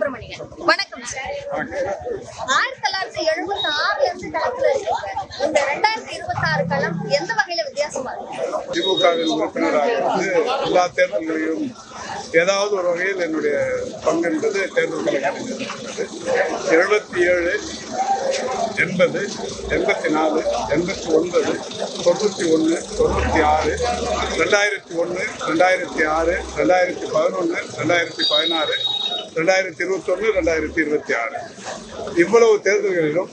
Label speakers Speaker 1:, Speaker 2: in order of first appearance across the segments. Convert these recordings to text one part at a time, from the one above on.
Speaker 1: சுப்பிரமணியன். வணக்கம் சார். 1976 இருந்து களத்துல இருக்கீங்க. இந்த 2026 களம் எந்த வகையில வித்தியாசமா இருக்கு?
Speaker 2: திமுகவில் உறுப்பினராக இருந்து எல்லா தேர்தல்களையும் ஏதாவது ஒரு வகையில் என்னுடைய பங்கு என்பது தேர்தல் களத்தில் இருக்கிறது. 77, 80, 84, 89, 91, 96, 2001, 2006, 2011, 2016, 2021, 2026 இவ்வளவு தேர்தல்களிலும்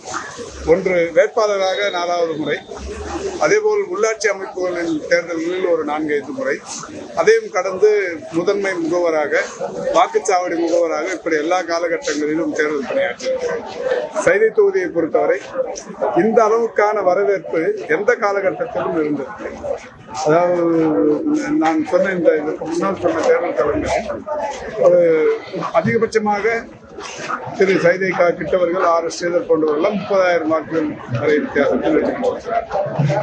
Speaker 2: ஒன்று வேட்பாளராக 4வது முறை, அதேபோல் உள்ளாட்சி அமைப்புகளின் தேர்தல்களில் ஒரு 4-5 முறை, அதையும் கடந்து முதன்மை முகவராக, வாக்குச்சாவடி முகவராக, இப்படி எல்லா காலகட்டங்களிலும் தேர்தல் பணியாற்றியிருக்கிறேன். சைதை தொகுதியை பொறுத்தவரை இந்த அளவுக்கான வரவேற்பு எந்த காலகட்டத்திலும் இருந்தது. அதாவது நான் சொன்ன இதற்கு முன்னால் சொன்ன தேர்தல் களங்களில் அதிகபட்சமாக திரு சைதை கிட்டவர்கள், R.S. ஸ்ரீதர் போன்றவர்கள் 30,000 வாக்குகள் வரை வித்தியாசத்தில் வெற்றி பெற்றார்.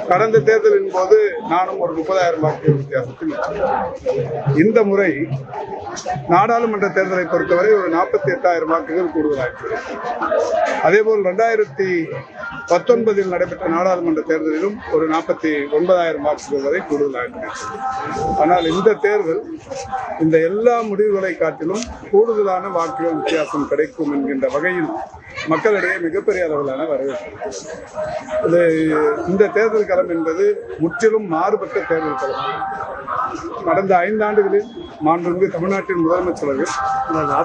Speaker 2: கடந்த தேர்தலின் போது நானும் ஒரு 30,000 வாக்குகள் வித்தியாசத்தில் வெற்றி. இந்த முறை நாடாளுமன்ற தேர்தலை பொறுத்தவரை ஒரு 48,000 வாக்குகள் கூடுதலாக. அதேபோல் 2019 நடைபெற்ற நாடாளுமன்ற தேர்தலிலும் ஒரு 49,000 வாக்குகள் வரை கூடுதலாக. ஆனால் இந்த தேர்தல் இந்த எல்லா முடிவுகளை காட்டிலும் கூடுதலான வாக்குகள் வித்தியாசம் கிடைக்கும் என்கின்ற வகையில் மக்களிடையே மிகப்பெரிய அளவிலான வரவேற்பு. இந்த தேர்தல் களம் என்பது முற்றிலும் மாறுபட்ட தேர்தல் களம். கடந்த 5 ஆண்டுகளில் மாண்புமிகு தமிழ்நாட்டின் முதலமைச்சர் அவர்கள்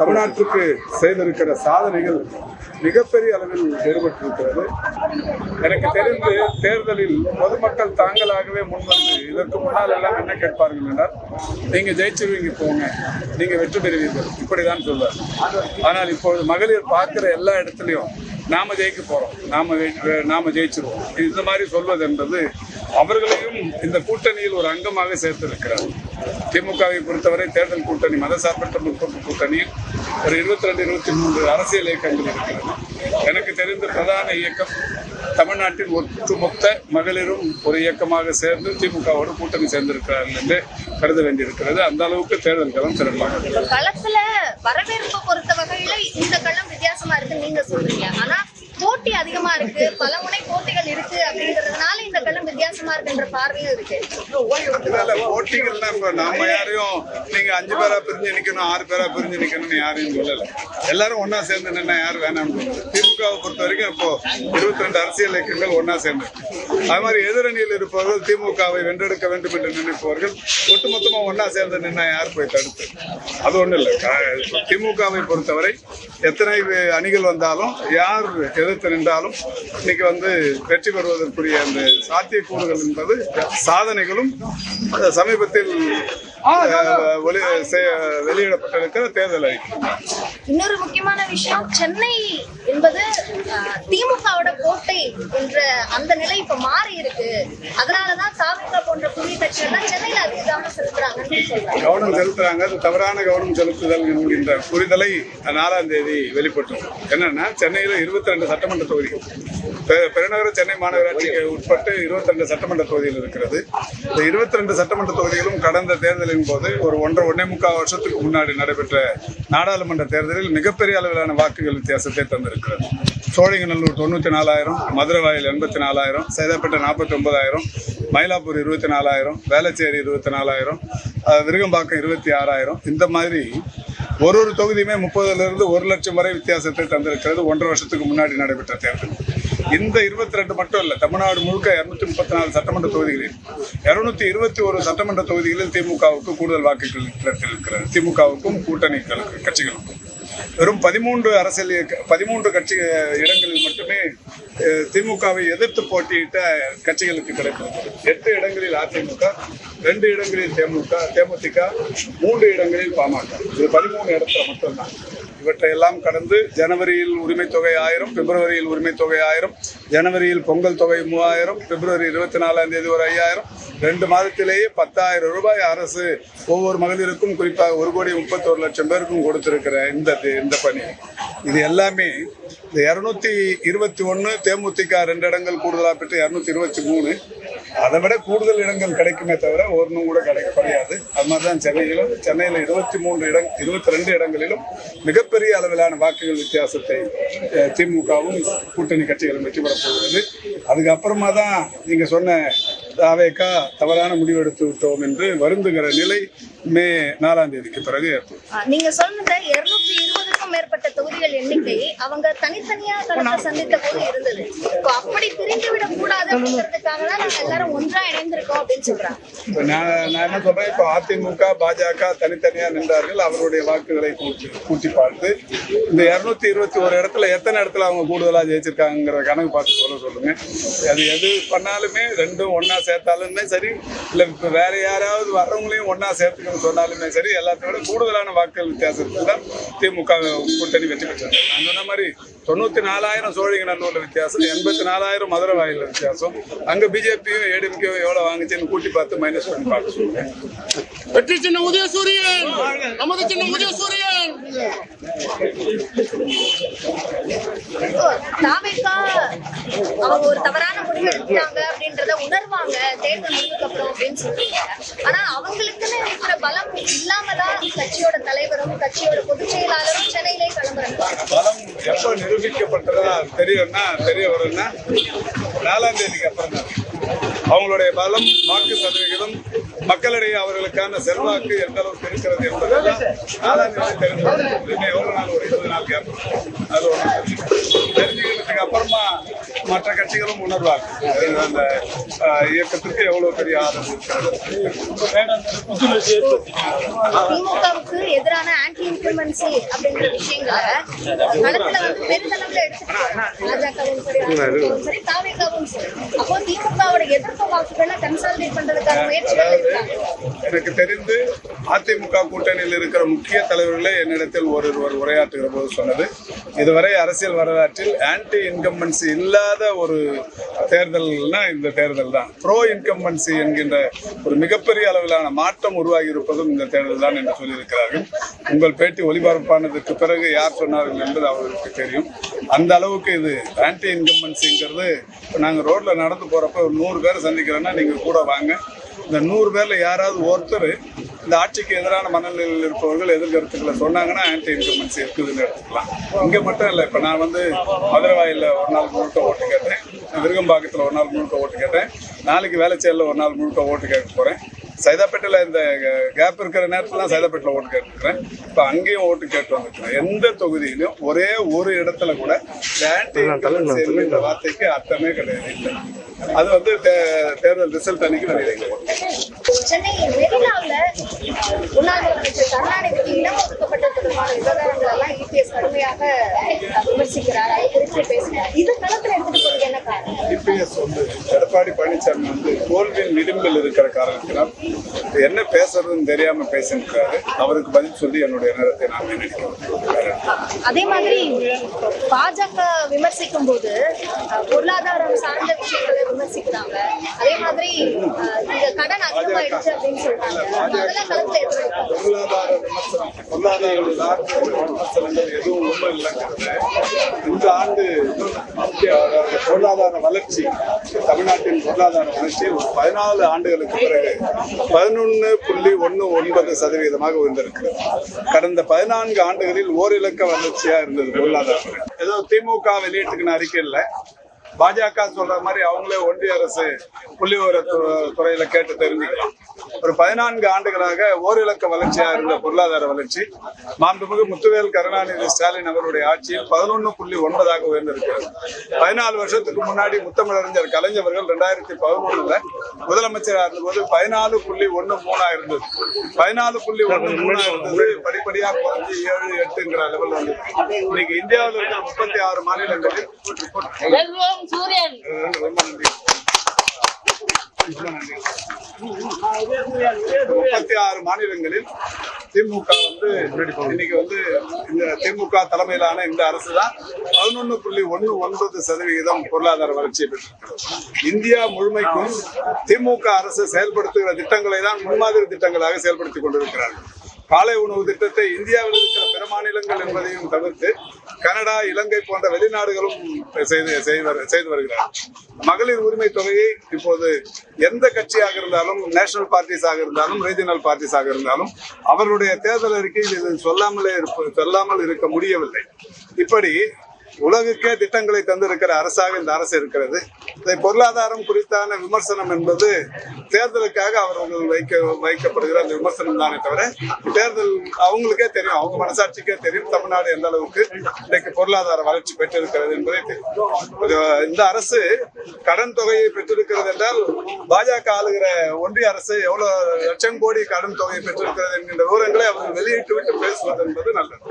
Speaker 2: தமிழ்நாட்டுக்கு செய்திருக்கிற சாதனைகள் மிகப்பெரிய அளவில் வேறுபட்டிருக்கிறது. எனக்கு தெரிந்து தேர்தலில் பொதுமக்கள் தாங்களாகவே முன்வந்து இதற்கு முன்னால் எல்லாம் என்ன கேட்பார்கள் என்றால், நீங்க ஜெயிச்சிருவீங்க, போங்க, நீங்க வெற்றி பெறுவீர்கள், இப்படிதான் சொல்வார். ஆனால் இப்பொழுது மகளிர் பார்க்கிற எல்லா இடத்துலையும் நாம ஜெயிக்க போறோம், நாம ஜெயிச்சிருவோம், இந்த மாதிரி சொல்வது என்பது அவர்களையும் இந்த கூட்டணியில் ஒரு அங்கமாக சேர்த்திருக்கிறார். திமுகவை பொறுத்தவரை தேர்தல் கூட்டணி, மதசார்பற்ற முற்போக்கு கூட்டணியில் ஒரு 22-23 அரசியல் இயக்கங்கள் இருக்கிறது. எனக்கு தெரிந்த பிரதான இயக்கம் தமிழ்நாட்டின் ஒட்டுமொத்த மகளிரும் ஒரு இயக்கமாக சேர்ந்து திமுகவோடு கூட்டணி சேர்ந்திருக்கிறார்கள் என்று கருத வேண்டியிருக்கிறது. அந்த அளவுக்கு தேர்தல் களம் சிறப்பாக.
Speaker 1: களத்துல வரவேற்பு பொறுத்த வகையில இந்த களம் வித்தியாசமா இருக்கு நீங்க சொல்றீங்க. ஆனா போட்டி அதிகமா இருக்கு, பல முனை போட்டிகள் இருக்கு அப்படிங்கிறதுனால இந்த களம் வித்தியாசமா இருக்குன்ற பார்வையும் இருக்கு.
Speaker 2: போட்டிகள்னா இப்ப நாம யாரையும் நீங்க 5 பேரா பிரிஞ்சு நிக்கணும், 6 பேரா பிரிஞ்சு நிக்கணும்னு யாரையும் சொல்லல. எல்லாரும் ஒன்னா சேர்ந்து நின்னா யார் வேணாம்னு. திமுகவை பொறுத்த வரைக்கும் இப்போ 22 அரசியல் இயக்கங்கள் ஒன்னா சேர்ந்து, அது மாதிரி எதிரணியில் இருப்பவர்கள் திமுகவை வென்றெடுக்க வேண்டும் என்று நினைப்பவர்கள் ஒட்டுமொத்தமா ஒன்னா சேர்ந்து நின்னா யார் போய் தடுத்து? அது ஒண்ணு இல்லை. திமுகவை பொறுத்தவரை எத்தனை அணிகள் வந்தாலும், யார் எதிர்த்து நின்றாலும் இன்னைக்கு வெற்றி பெறுவதற்குரிய அந்த சாத்தியக்கூறுகள் என்பது சாதனைகளும் சமீபத்தில் வெளியிடப்பட்டிருக்கிற தேர்தல் அறிக்கை.
Speaker 1: இன்னொரு முக்கியமான விஷயம், சென்னை என்பது திமுகவோட கோட்டை என்ற அந்த நிலை இப்ப மாறி இருக்கு. அதனாலதான் திமுக போன்ற புதிய கட்சிகள் சென்னையில அதிக கவனம்
Speaker 2: செலுத்துறாங்க. அது தவறான கவனம் செலுத்துதல் என்கின்ற புரிதலை 4ஆம் தேதி வெளிப்பட்டது. என்னன்னா, சென்னையில 22 சட்டமன்ற தொகுதிகள், பெருநகர சென்னை மாநகராட்சிக்கு உட்பட்டு 22 சட்டமன்ற தொகுதிகள் இருக்கிறது. இந்த 22 சட்டமன்ற தொகுதிகளும் கடந்த தேர்தலின் போது ஒரு 1.5 வருஷத்துக்கு முன்னாடி நடைபெற்ற நாடாளுமன்ற தேர்தலில் மிகப்பெரிய அளவிலான வாக்குகள் வித்தியாசத்தை தந்திருக்கிறது. சோழிங்கநல்லூர் 94,000, மதுரவாயில் 84,000, சைதாப்பேட்டை 49,000, மயிலாப்பூர் 24,000, வேளச்சேரி 24,000, விருகம்பாக்கம் 26,000. இந்த மாதிரி ஒரு தொகுதியுமே 30,000 1 லட்சம் வரை வித்தியாசத்தை தந்திருக்கிறது 1.5 வருஷத்துக்கு முன்னாடி நடைபெற்ற தேர்தல். இந்த 22 மட்டும் இல்ல, தமிழ்நாடு முழுக்க 234 சட்டமன்ற தொகுதிகளில் 221 சட்டமன்ற தொகுதிகளில் திமுகவுக்கு கூடுதல் வாக்குகள் கிடைத்திருக்கிறது. திமுகவுக்கும் கூட்டணி கட்சிகளுக்கும் வெறும் 13 கட்சி இடங்களில் மட்டுமே திமுகவை எதிர்த்து போட்டியிட்ட கட்சிகளுக்கு கிடைத்திருக்கிறது. 8 இடங்களில் அதிமுக, 2 இடங்களில் தேமுதிக, 3 இடங்களில் பாமக. இது 13 இடத்துல மட்டும்தான். இவற்றையெல்லாம் கடந்து ஜனவரியில் உரிமை தொகை 1000, பிப்ரவரியில் உரிமை தொகை 1000, ஜனவரியில் பொங்கல் தொகை 3000, பிப்ரவரி 24ஆம் தேதி ஒரு 5000, 2 மாதத்திலேயே 10,000 ரூபாய் அரசு ஒவ்வொரு மகளிருக்கும், குறிப்பாக 1,31,00,000 பேருக்கும் கொடுத்திருக்கிற இந்த பணி, இது எல்லாமே இந்த 221 தேமுதிக 2 இடங்கள் கூடுதலாக பெற்று 223, அதை விட கூடுதல் இடங்கள் கிடைக்குமே தவிர ஒன்றும் கூட கிடையாது. அது மாதிரிதான் சென்னையில் 22 இடங்களிலும் மிகப்பெரிய அளவிலான வாக்குகள் வித்தியாசத்தை திமுகவும் கூட்டணி கட்சிகளும் வெற்றி பெறப் போகிறது. அதுக்கப்புறமா தான் நீங்க சொன்ன தாவேகா தவறான முடிவெடுத்து விட்டோம் என்று வருந்துகிற நிலை மே 4ஆம் தேதிக்கு பிறகு ஏற்படும்.
Speaker 1: நீங்க சொன்னத 220க்கும் மேற்பட்ட தொகுதிகள் எண்ணிக்கை அவங்க தனித்தனியா களத்தை சந்தித்த போது இருந்தது. இப்போ அப்படி பிரிந்து விடக் கூடாது அப்படிங்கிறதுக்காக தான் நாங்க எல்லாரும் ஒன்றா இணைந்திருக்கோம் அப்படின்னு சொல்றாங்க.
Speaker 2: நான் என்ன சொல்றேன், இப்போ அதிமுக பாஜக தனித்தனியா நின்றார்கள். அவருடைய வாக்குகளை கூட்டி பார்த்து இந்த 221 இடத்துல எத்தனை இடத்துல அவங்க கூடுதலா ஜெயிச்சிருக்காங்கிற கணக்கு பார்த்து சொல்லுங்க. அது எது பண்ணாலுமே ரெண்டும் ஒன்னா சேர்த்தாலுமே சரி, இல்ல இப்ப வேற யாராவது வர்றவங்களையும் ஒன்னா சேர்த்துக்கணும்னு சொன்னாலுமே சரி, எல்லாத்தோட கூடுதலான வாக்குகள் வித்தியாசத்துல தான் திமுக கூட்டணி வெற்றி பெற்றது. நான் சொன்ன மாதிரி 94,000 சோழிங்கநல்லூர்ல வித்தியாசம், 84,000 மதுரை வாயில வித்தியாசம். அங்க பிஜேபியும் ஏடிஎம்கேயும் எவ்வளவு வாங்குச்சுன்னு கூட்டி பார்த்து மைனஸ் பண்ணி பார்க்க சொல்லுங்க.
Speaker 3: வெற்றி சின்னம் உதயசூரியன், நமது சின்னம் உதயசூரியன்.
Speaker 1: தாவேகா அவங்க ஒரு தவறான முடிவு எடுத்தாங்க அப்படின்றத உணர்வாங்க தேர்தல் முடிவுக்கு அப்புறம் அப்படின்னு சொல்றீங்க. ஆனா அவங்களுக்குன்னு இருக்கிற பலம் இல்லாமதான் கட்சியோட தலைவரும் கட்சியோட பொதுச் செயலாளரும் சென்னையிலே கிளம்புறாங்க.
Speaker 2: பலம் எப்ப நிரூபிக்கப்பட்டதா தெரிய வரும்னா 4ஆம் தேதிக்கு அப்புறம் தான் அவங்களுடைய பலம், வாக்கு சதவிகிதம், மக்களிடையே அவர்களுக்கான செல்வாக்கு எந்த அளவுக்கு இருக்கிறது என்பதெல்லாம் 4ஆம் தேதி தெரிஞ்சு எவ்வளவு நாள், ஒரு 20 நாள் கேப், அது ஒன்று தெரிஞ்சுக்கிறதுக்கு அப்புறமா மற்ற கட்சிகளும் உணர்வார்கள் அந்த இயக்கத்திற்கு எவ்வளவு பெரிய ஆதரவு இருக்கிறது.
Speaker 1: திமுகவுக்கு எதிரான ஆன்டி இன்கிரிமென்சி அப்படிங்கிற விஷயங்களை களத்துல வந்து பெருந்தளவுல எடுத்துக்கிட்டாங்க பாஜகவும் சரி தாவேகாவும் சரி. அப்போ திமுகவோட எதிர்ப்பு வாக்குகளை கன்சாலிடேட் பண்றதுக்கான முயற்சிகள் இருக்காங்க.
Speaker 2: எனக்கு தெரிந்து அதிமுக கூட்டணியில் இருக்கிற முக்கிய தலைவர்களே என்னிடத்தில் ஒருவர் உரையாற்றுகிற போது சொன்னது, இதுவரை அரசியல் வரலாற்றில் ஆன்டி இன்கம்பன்சி இல்லாத ஒரு தேர்தல்னா இந்த தேர்தல் தான். ப்ரோ இன்கம்பன்சி என்கின்ற ஒரு மிகப்பெரிய அளவிலான மாற்றம் உருவாகி இருப்பதும் இந்த தேர்தல் தான் என்று சொல்லியிருக்கிறார்கள். உங்கள் பேட்டி ஒளிபரப்பானதற்கு பிறகு யார் சொன்னார்கள் என்பது அவர்களுக்கு தெரியும். அந்த அளவுக்கு இது ஆன்டி இன்கம்பன்சிங்கிறது. நாங்கள் ரோட்ல நடந்து போறப்ப ஒரு 100 பேரை சந்திக்கிறோன்னா நீங்க கூட வாங்க. இந்த 100 பேர்ல யாராவது ஒருத்தர் இந்த ஆட்சிக்கு எதிரான மனநிலையில் இருப்பவர்கள் எதிர்கருத்துக்களை சொன்னாங்கன்னா ஆன்டி இன்கம்பன்சி இருக்குதுன்னு எடுத்துக்கலாம். இங்க மட்டும் இல்லை, இப்ப நான் வந்து மதுரை வாயில ஒரு நாள் முழுக்க ஓட்டு கேட்டேன், விருகம்பாக்கத்துல ஒரு நாள் முழுக்க ஓட்டு கேட்டேன், நாளைக்கு வேலைச்சேரில் ஒரு நாள் முழுக்க ஓட்டு கேட்க போறேன். சைதாப்பேட்டையில இந்த கேப் இருக்கிற நேரத்துல சைதாப்பேட்டையில ஓட்டு கேட்டுருக்கிறேன். இப்ப அங்கேயும் ஓட்டு கேட்டு வந்துருக்கிறேன். எந்த தொகுதியிலும் ஒரே ஒரு இடத்துல கூட ஆன்டி இன்கம்பன்சி என்ற வார்த்தைக்கு அர்த்தமே கிடையாது. அது வந்து தேர்தல் ரிசல்ட் அன்னைக்கு வெளியிடப்படும்.
Speaker 1: சென்னை மெரினாவில் முன்னாள் முதலமைச்சர் கருணாநிதிக்கு இடம் ஒதுக்கப்பட்ட தொடர்பான விவகாரங்கள் எல்லாம் இபிஎஸ் கடுமையாக விமர்சிக்கிறார், அதை குறித்து பேசுகிறார். இது களத்தில் எடுத்துட்டு போறது என்ன காரணம்?
Speaker 2: இபிஎஸ் வந்து எடப்பாடி பழனிசாமி வந்து தோல்வியின் விளிம்பில் இருக்கிற காரணத்தினால் என்ன பேசுறதுன்னு தெரியாம பேசியிருக்காரு. அவருக்கு பதில் சொல்லி என்னுடைய நேரத்தை நான் வீணடிக்கிறேன்.
Speaker 1: அதே மாதிரி பாஜக விமர்சிக்கும் போது பொருளாதாரம் சார்ந்த விஷயங்களை விமர்சிக்கிறாங்க. அதே மாதிரி இந்த கடன் அதிகமாயிடுச்சு அப்படின்னு சொல்றாங்க. அதெல்லாம் களத்துல எடுத்துட்டு
Speaker 2: பொருளாதார விமர்சனங்கள் எதுவும் உண்மை இல்லைங்கிறது. இந்த ஆண்டு பொருளாதார வளர்ச்சி, தமிழ்நாட்டின் பொருளாதார வளர்ச்சி 14 ஆண்டுகளுக்கு பிறகு 11.19% உயர்ந்திருக்கிறது. கடந்த 14 ஆண்டுகளில் ஓரிலக்க வளர்ச்சியா இருந்தது பொருளாதாரம். ஏதோ திமுக வெளியிட்டுக்கின அறிக்கை இல்லை, பாஜக சொல்ற மாதிரி அவங்களே ஒன்றிய அரசு புள்ளிவிவர துறையில கேட்டு தெரிஞ்சுக்கலாம். ஒரு 14 ஆண்டுகளாக ஓரிலக்க வளர்ச்சியா இருந்த பொருளாதார வளர்ச்சி மாண்புமிகு முத்துவேல் கருணாநிதி ஸ்டாலின் அவருடைய ஆட்சியில் 11.9 உயர்ந்திருக்கிறது. 14 வருஷத்துக்கு முன்னாடி முத்தமிழறிஞர் கலைஞர் அவர்கள் 2011 முதலமைச்சராக இருந்தபோது 14.13 இருந்தது. 14.13 இருந்தது படிப்படியா குறைஞ்சி 7, 8ங்கிற லெவல் வந்து இன்னைக்கு இந்தியாவில் இருக்கிற 36 மாநிலங்களில் 36 மாநிலங்களில் திமுக வந்து இன்னைக்கு வந்து இந்த திமுக தலைமையிலான இந்த அரசு தான் 11.19% பொருளாதார வளர்ச்சியை பெற்றிருக்கிறது. இந்தியா முழுமைக்கும் திமுக அரசு செயல்படுத்துகிற திட்டங்களை தான் முன்மாதிரி திட்டங்களாக செயல்படுத்திக் கொண்டிருக்கிறார்கள். காலை உணவு திட்டத்தை இந்தியாவில் இருக்கிற பிற மாநிலங்கள் என்பதையும் தவிர்த்து கனடா, இலங்கை போன்ற வெளிநாடுகளும் செய்து வருகிறார். மகளிர் உரிமை தொகையை இப்போது எந்த கட்சியாக இருந்தாலும், நேஷனல் பார்ட்டிஸாக இருந்தாலும், ரீஜனல் பார்ட்டிஸாக இருந்தாலும் அவர்களுடைய தேர்தல் அறிக்கையில் இது சொல்லாமல் இருக்க முடியவில்லை. இப்படி உலகுக்கே திட்டங்களை தந்திருக்கிற அரசாக இந்த அரசு இருக்கிறது. இதை பொருளாதாரம் குறித்தான விமர்சனம் என்பது தேர்தலுக்காக அவர்கள் வைக்கப்படுகிற அந்த விமர்சனம் தானே தவிர, தேர்தல் அவங்களுக்கே தெரியும், அவங்க மனசாட்சிக்கே தெரியும் தமிழ்நாடு எந்த அளவுக்கு இன்றைக்கு பொருளாதார வளர்ச்சி பெற்றிருக்கிறது என்பதை தெரியும். இந்த அரசு கடன் தொகையை பெற்றிருக்கிறது என்றால் பாஜக ஆளுகிற ஒன்றிய அரசு எவ்வளவு லட்சம் கோடி கடன் தொகையை பெற்றிருக்கிறது என்கின்ற விவரங்களை அவர்கள் வெளியிட்டு விட்டு பேசுவது என்பது நல்லது.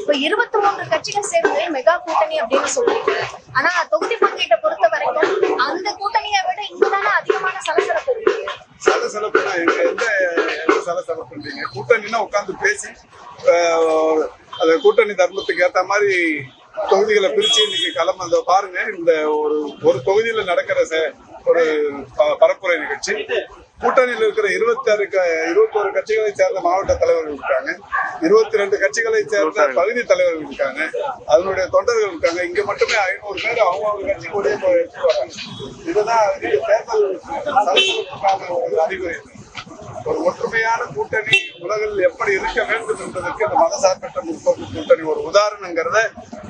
Speaker 1: இப்ப 23 கட்சிகள் சேர்ந்து மெகா கூட்டணி அப்படின்னு சொல்றீங்க. ஆனா தொகுதி பங்கீட்டை பொறுத்த வரைக்கும் அந்த கூட்டணியை விட இங்கதானே அதிகமான சலசலப்பு இருக்கு.
Speaker 2: சலசலப்புனா எந்த சலசலப்புன்றீங்க? கூட்டணின்னா உட்கார்ந்து பேசி அந்த கூட்டணி தர்மத்துக்கு ஏற்ற மாதிரி தொகுதிகளை பிரிச்சு இன்னைக்கு கிளம்ப பாருங்க. இந்த ஒரு தொகுதியில நடக்கிற ஒரு பரப்புரை நிகழ்ச்சி, கூட்டணியில் இருக்கிற 21 கட்சிகளை சேர்ந்த மாவட்ட தலைவர்கள் இருக்காங்க, 22 கட்சிகளை சேர்ந்த பகுதி தலைவர்கள் இருக்காங்க, அதனுடைய தொண்டர்கள் இருக்காங்க. இங்க மட்டுமே 500 பேர் அவங்க கட்சி கூட எடுத்துட்டு வராங்க. இதுதான் தேர்தல் ஒரு அறிகுறி. ஒரு ஒற்றுமையான கூட்டணி உலகில் எப்படி இருக்க வேண்டும் என்பதற்கு இந்த மதசார்பற்ற முற்போக்கு கூட்டணி ஒரு உதாரணங்கிறத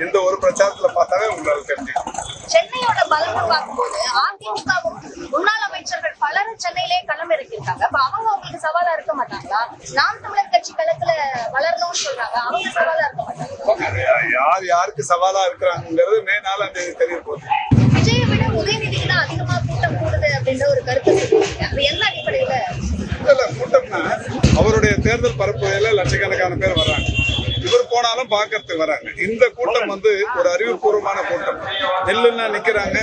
Speaker 2: இந்த ஒரு பிரச்சாரத்துல பார்த்தாவே உங்களுக்கு தெரிஞ்சுக்கலாம்.
Speaker 1: சென்னையோட பலத்தை பார்க்கும்போது அதிமுகவும் முன்னாள் அமைச்சர்கள் பலரும் சென்னையிலே களம் இறக்கியிருக்காங்க. அப்ப அவங்க அவங்களுக்கு சவாலா இருக்க மாட்டாங்களா? நாம் தமிழர் கட்சி களத்துல வளரணும்னு சொல்றாங்க, அவங்க சவாலா இருக்க மாட்டாங்க?
Speaker 2: யாருக்கு சவாலா இருக்கிறாங்கிறது மே 4ஆம் தேதி தெரிய போகுது.
Speaker 1: விஜயை விட உதயநிதிக்கு தான் அதிகமா கூட்டம் கூடுது அப்படின்ற ஒரு கருத்து சொல்றீங்க. அது என்ன அடிப்படையில?
Speaker 2: இல்ல, கூட்டம்னா அவருடைய தேர்தல் பரப்புரையில லட்சக்கணக்கான பேர் வர்றாங்க. இவர் போனாலும் பாக்கிறதுக்கு வராங்க. இந்த கூட்டம் ஒரு அறிவுபூர்வமான கூட்டம். நெல்லுன்னா நிக்கிறாங்க,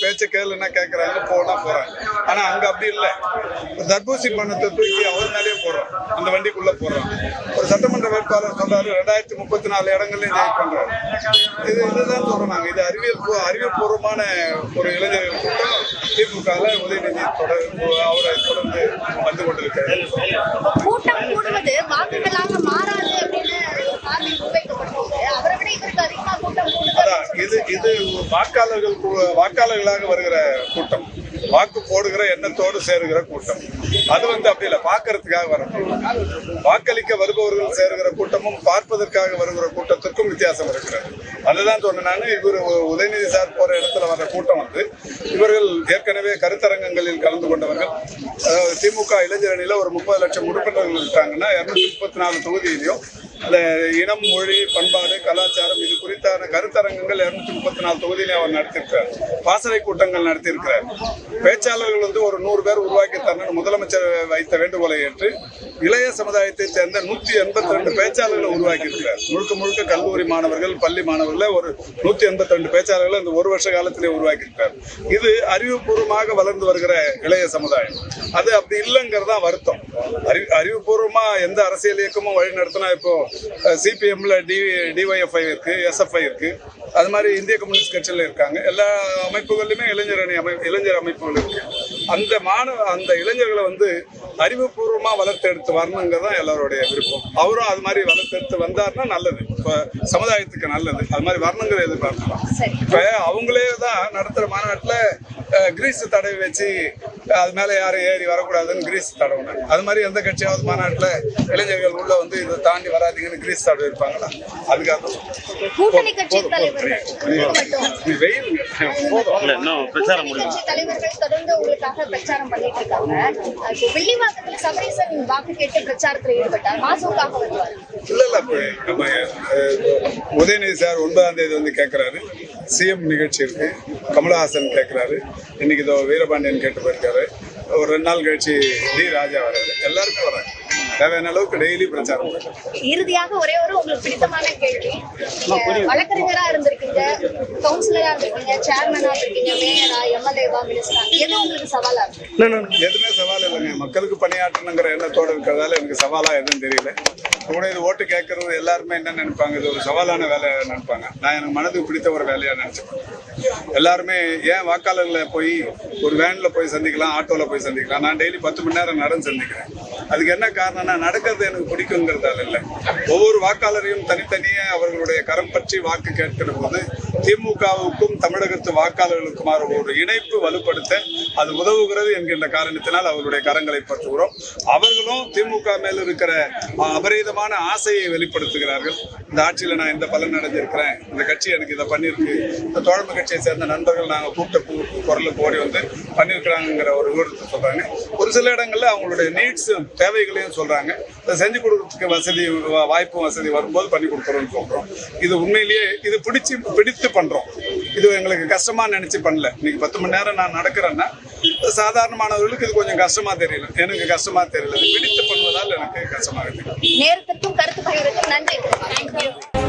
Speaker 2: பேச்ச கேளுன்னா கேட்கறாங்க, போனா போறாங்க. ஆனா அங்க அப்படி இல்லை. தர்பூசி பணத்தை தூக்கி அவர் மேலேயே போடுறோம், அந்த வண்டிக்குள்ள போடுறோம். ஒரு சட்டமன்ற வேட்பாளர் சொல்றாரு 2034 இடங்கள்லயும் ஜெயிக் பண்றாரு. இதுதான் சொல்றாங்க. இது அறிவியல்பூர்வமான ஒரு இளைஞர்கள் கூட்டம். திமுகல உதயநிதி அவரை தொடர்ந்து வந்து கொண்டிருக்காரு.
Speaker 1: கூட்டம் கூடுவது வாக்குகளாக மாறாது அப்படின்னு அவரை விட இதற்கு அதிகமா கூட்டம் கூடுது.
Speaker 2: இது வாக்காளர்களாக வருகிற கூட்டம், வாக்கு போடுகிற எண்ணத்தோடு சேருகிற கூட்டம். அது அப்படி இல்லை, பார்க்கறதுக்காக வரணும். வாக்களிக்க வருபவர்கள் சேருகிற கூட்டமும் பார்ப்பதற்காக வருகிற கூட்டத்திற்கும் வித்தியாசம் இருக்கிறது. அதுதான் சொன்னேன் நான். இவர் உதயநிதி சார் போற இடத்துல வர்ற கூட்டம் இவர்கள் ஏற்கனவே கருத்தரங்கங்களில் கலந்து கொண்டவர்கள். திமுக இளைஞரணியில ஒரு 30 லட்சம் உறுப்பினர்கள் இருக்காங்கன்னா 234 தொகுதியிலையும் அந்த இனம், மொழி, பண்பாடு, கலாச்சாரம் இது குறித்தான கருத்தரங்கங்கள் 234 தொகுதியிலே அவர் நடத்தியிருக்கிறார். பாசறை கூட்டங்கள் நடத்தியிருக்கிறார். பேச்சாளர்கள் ஒரு 100 பேர் உருவாக்கி தரணும் முதலமைச்சர் வைத்த வேண்டுகோளை ஏற்று இளைய சமுதாயத்தை சேர்ந்த 182 பேச்சாளர்களை உருவாக்கி இருக்கிறார். முழுக்க கல்லூரி மாணவர்கள், பள்ளி மாணவர்களை ஒரு 182 பேச்சாளர்களை இந்த ஒரு வருஷ காலத்திலே உருவாக்கி இருக்கிறார். இது அறிவுபூர்வமாக வளர்ந்து வருகிற இளைய சமுதாயம். அது அப்படி இல்லைங்கிறதா வருத்தம். அறிவுபூர்வமா எந்த அரசியல் இயக்கமும் வழி நடத்தினா இப்போ சிபிஎம்ல டிஒய்எஃப்ஐ இருக்கு, எஸ்எஃப்ஐ இருக்கு, அது மாதிரி இந்திய கம்யூனிஸ்ட் கட்சியில இருக்காங்க. எல்லா அமைப்புகளிலுமே இளைஞர் அமைப்புகள் இருக்கு. அந்த இளைஞர்களை அறிவுபூர்வமா வளர்த்தெடுத்து வரணுங்கிறது தான் எல்லாருடைய விருப்பம். அவரும் அது மாதிரி வளர்த்தெடுத்து வந்தாருன்னா நல்லது, இப்ப சமுதாயத்துக்கு நல்லது. அது மாதிரி வரணுங்கிற எதிர்பார்க்கலாம். இப்ப அவங்களே தான் நடத்துற மாநாட்டுல கிரீஸ் தடவை வச்சு அது மேல யாரும் ஏறி வரக்கூடாதுன்னு கிரீஸ் தடவை. அது மாதிரி எந்த கட்சியாவது மாநாட்டுல இளைஞர்கள் உள்ள
Speaker 4: இதை தாண்டி வராதீங்கன்னு கிரீஸ் தடவை இருப்பாங்களா? அதுக்காக
Speaker 1: கூட்டணி கட்சி தலைவர்கள் தொடர்ந்து உங்களுக்காக பிரச்சாரம் பண்ணிட்டு இருக்காங்க. வெள்ளிவாக்கத்துல சபரீசன் வாக்கு கேட்டு பிரச்சாரத்தில் ஈடுபட்டார். மாசுக்காக வருவார்.
Speaker 4: இல்ல உதயநிதி சார் 9ஆம் தேதி கேட்கிறாரு. சிஎம் நிகழ்ச்சி இருக்கு, கமலஹாசன் கேட்கிறாரு, இன்னைக்கு இதோ வீரபாண்டியன் கேட்டு போயிருக்காரு. ஒரு 2 நாள் கழிச்சு டி ராஜா வராரு. எல்லாருமே வராங்க. தேவையான அளவுக்கு டெய்லி பிரச்சாரம்.
Speaker 1: இறுதியாக ஒரே ஒரு உங்களுக்கு பிடித்தமான கேள்வி. வழக்கறிஞரா இருந்திருக்கீங்க, கவுன்சிலரா இருந்திருக்கீங்க, சேர்மனா இருக்கீங்க, மேயரா, எம்எல்ஏவா, மினிஸ்டரா, எது உங்களுக்கு சவாலா இருக்கு?
Speaker 4: எதுவுமே சவால் இல்லைங்க. மக்களுக்கு பணியாற்றணுங்கிற எண்ணத்தோடு இருக்கிறதால எனக்கு சவாலா எதுவும் தெரியல. கூட இது ஓட்டு கேட்கறது எல்லாருமே என்ன நினைப்பாங்க, இது ஒரு சவாலான வேலையா நினைப்பாங்க. நான் எனக்கு மனதுக்கு பிடித்த ஒரு வேலையா நினைச்சேன். எல்லாருமே ஏன் வாக்காளர்களை போய் ஒரு வேன்ல போய் சந்திக்கலாம், ஆட்டோல போய் சந்திக்கலாம். நான் டெய்லி 10 மணி நேரம் நடந்து சந்திக்கிறேன்.
Speaker 2: அதுக்கு என்ன காரணம்னா நடக்கிறது எனக்கு பிடிக்குங்கிறதால இல்லை. ஒவ்வொரு வாக்காளரையும் தனித்தனியே அவர்களுடைய கரம் பற்றி வாக்கு கேட்கிற போது திமுகவுக்கும் தமிழகத்து வாக்காளர்களுக்குமான ஒரு இணைப்பு வலுப்படுத்த அது உதவுகிறது என்கின்ற காரணத்தினால் அவர்களுடைய கரங்களை பற்றுகிறோம். அவர்களும் திமுக மேல் இருக்கிற அபரீதமான ஆசையை வெளிப்படுத்துகிறார்கள். இந்த ஆட்சியில் நான் இந்த பலன் அடைஞ்சிருக்கிறேன், இந்த கட்சி எனக்கு இதை பண்ணியிருக்கு, இந்த தோழமை கட்சியை சேர்ந்த நண்பர்கள் நாங்கள் கூப்பிட்ட குரலுக்கு ஓடி வந்து பண்ணியிருக்கிறாங்கிற ஒரு விவரத்தை சொல்றாங்க. ஒரு சில இடங்கள்ல அவங்களுடைய நீட்ஸ் தேவைகளையும் சொல்றாங்க. இதை செஞ்சு கொடுக்கறதுக்கு வசதி வாய்ப்பு வசதி வரும்போது பண்ணி கொடுக்குறோம்னு சொல்றோம். இது உண்மையிலேயே இது பிடித்து பண்றோம். இது எங்களுக்கு கஷ்டமா நினைச்சு பண்ணல. இன்னைக்கு 10 மணி நேரம் நான் நடக்கிறேன்னா சாதாரணமானவர்களுக்கு இது கொஞ்சம் கஷ்டமா தெரியல, எனக்கு கஷ்டமா தெரியல. பிடித்து பண்ணுவதால் எனக்கு கஷ்டமாக இருக்கு.
Speaker 1: நேரத்திற்கும் கருத்து பகிர்வுக்கும் நன்றி.